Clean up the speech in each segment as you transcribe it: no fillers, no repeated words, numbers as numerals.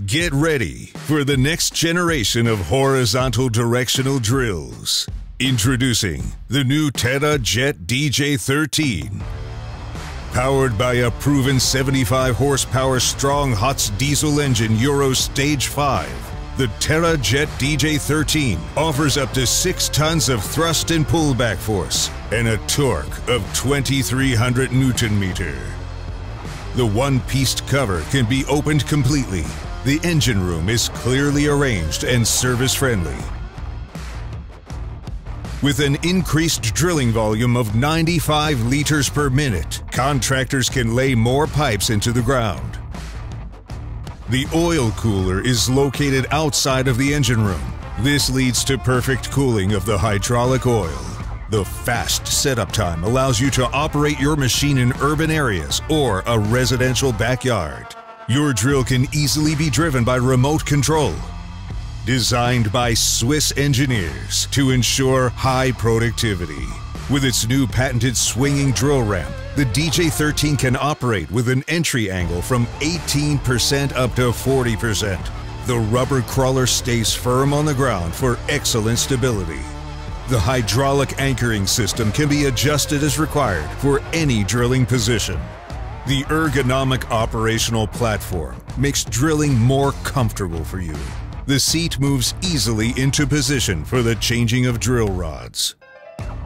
Get ready for the next generation of horizontal directional drills. Introducing the new TERRA-jet DJ13. Powered by a proven 75 horsepower strong HOTS diesel engine Euro Stage 5, the TERRA-jet DJ13 offers up to 6 tons of thrust and pullback force and a torque of 2,300 Newton-meter. The one-pieced cover can be opened completely. The engine room is clearly arranged and service-friendly. With an increased drilling volume of 95 liters per minute, contractors can lay more pipes into the ground. The oil cooler is located outside of the engine room. This leads to perfect cooling of the hydraulic oil. The fast setup time allows you to operate your machine in urban areas or a residential backyard. Your drill can easily be driven by remote control. Designed by Swiss engineers to ensure high productivity. With its new patented swinging drill ramp, the DJ13 can operate with an entry angle from 18% up to 40%. The rubber crawler stays firm on the ground for excellent stability. The hydraulic anchoring system can be adjusted as required for any drilling position. The ergonomic operational platform makes drilling more comfortable for you. The seat moves easily into position for the changing of drill rods.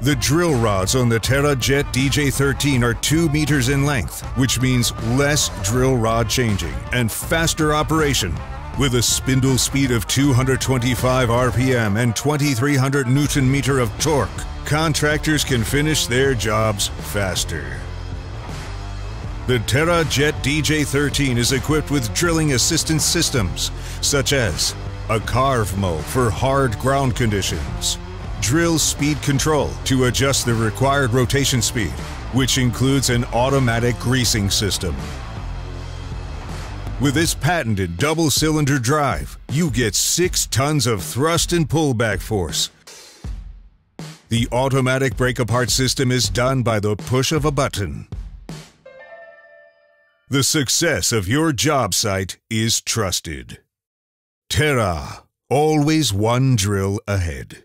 The drill rods on the TERRA-jet DJ13 are 2 meters in length, which means less drill rod changing and faster operation. With a spindle speed of 225 RPM and 2,300 Newton-meter of torque, contractors can finish their jobs faster. The TERRA-jet DJ13 is equipped with drilling assistance systems, such as a carve mow for hard ground conditions, drill speed control to adjust the required rotation speed, which includes an automatic greasing system. With its patented double-cylinder drive, you get 6 tons of thrust and pullback force. The automatic break-apart system is done by the push of a button. The success of your job site is trusted. Terra, always one drill ahead.